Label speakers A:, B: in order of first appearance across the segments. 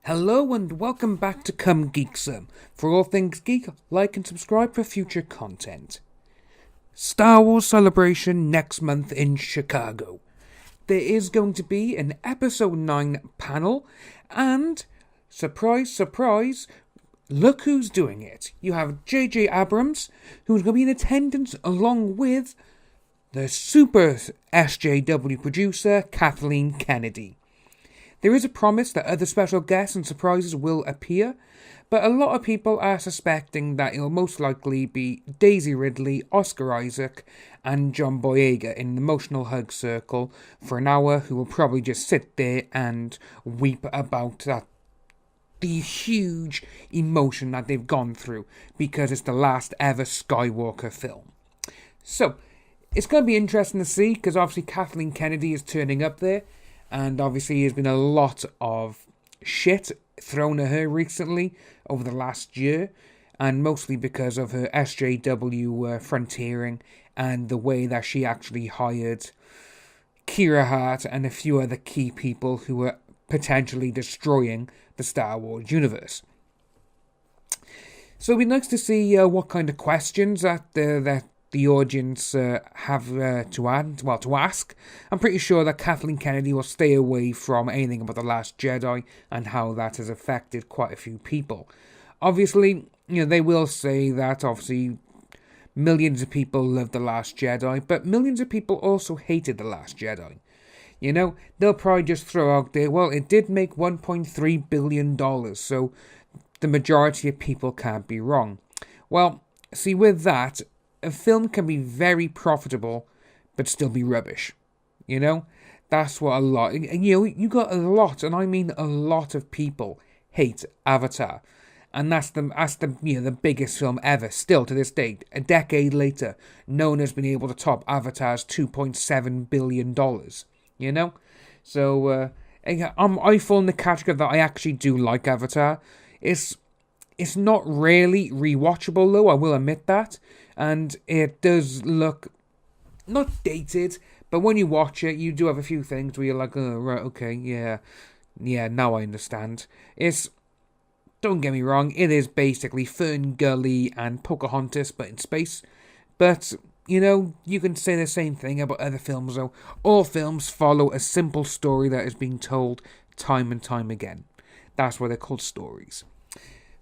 A: Hello and welcome back to Come Geek Some. For all things geek, like and subscribe for future content. Star Wars Celebration next month in Chicago. There is going to be an Episode 9 panel and, surprise, surprise, look who's doing it. You have J.J. Abrams, who's going to be in attendance along with the super SJW producer, Kathleen Kennedy. There is a promise that other special guests and surprises will appear, but a lot of people are suspecting that it will most likely be Daisy Ridley, Oscar Isaac, and John Boyega in an emotional hug circle for an hour, who will probably just sit there and weep about the huge emotion that they've gone through because it's the last ever Skywalker film. So, it's going to be interesting to see, because obviously Kathleen Kennedy is turning up there. And obviously there's been a lot of shit thrown at her recently over the last year. And mostly because of her SJW frontiering and the way that she actually hired Kira Hart and a few other key people who were potentially destroying the Star Wars universe. So it'd be nice to see what kind of questions that the audience have to ask. I'm pretty sure that Kathleen Kennedy will stay away from anything about The Last Jedi and how that has affected quite a few people. Obviously, they will say that obviously millions of people loved The Last Jedi, but millions of people also hated The Last Jedi. They'll probably just throw out there, well, it did make $1.3 billion, so the majority of people can't be wrong. Well, see, with that, a film can be very profitable, but still be rubbish. That's what a lot. You got a lot, and I mean a lot of people hate Avatar, and that's the biggest film ever. Still to this date, a decade later, no one has been able to top Avatar's $2.7 billion. So I fall in the category that I actually do like Avatar. It's not really rewatchable though. I will admit that. And it does look not dated, but when you watch it, you do have a few things where you're like, oh, right, okay, yeah, now I understand. Don't get me wrong, it is basically Fern Gully and Pocahontas, but in space. But, you can say the same thing about other films, though. All films follow a simple story that is being told time and time again. That's why they're called stories.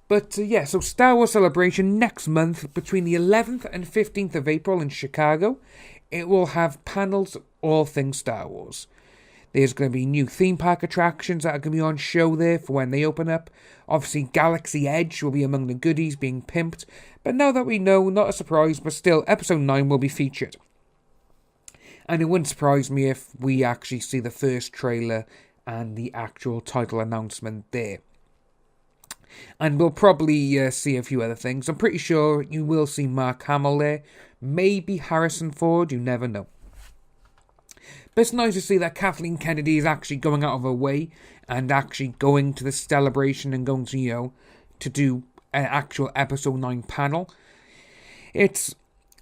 A: But so Star Wars Celebration next month between the 11th and 15th of April in Chicago. It will have panels all things Star Wars. There's going to be new theme park attractions that are going to be on show there for when they open up. Obviously Galaxy Edge will be among the goodies being pimped. But now that we know, not a surprise, but still Episode 9 will be featured. And it wouldn't surprise me if we actually see the first trailer and the actual title announcement there. And we'll probably see a few other things. I'm pretty sure you will see Mark Hamill there. Maybe Harrison Ford, you never know. But it's nice to see that Kathleen Kennedy is actually going out of her way and actually going to the celebration and going to, to do an actual Episode 9 panel. It's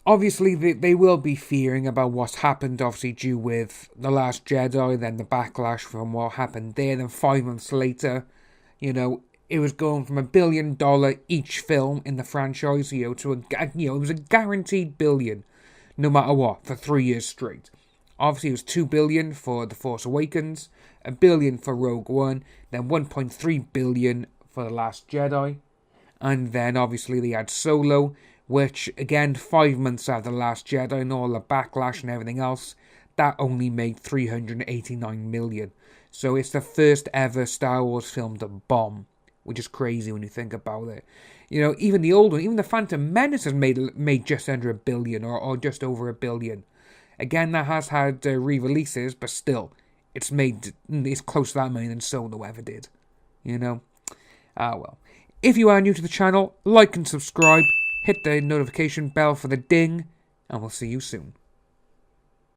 A: obviously they will be fearing about what's happened, obviously due with The Last Jedi, then the backlash from what happened there. Then 5 months later, it was going from $1 billion each film in the franchise, to it was a guaranteed billion, no matter what, for 3 years straight. Obviously, it was $2 billion for The Force Awakens, $1 billion for Rogue One, then $1.3 billion for The Last Jedi, and then obviously they had Solo, which again 5 months after The Last Jedi and all the backlash and everything else, that only made $389 million. So it's the first ever Star Wars film to bomb, which is crazy when you think about it. Even the old one, even the Phantom Menace has made just under $1 billion or just over $1 billion. Again, that has had re-releases, but still, it's close to that money than Solo ever did. Well. If you are new to the channel, like and subscribe, hit the notification bell for the ding, and we'll see you soon.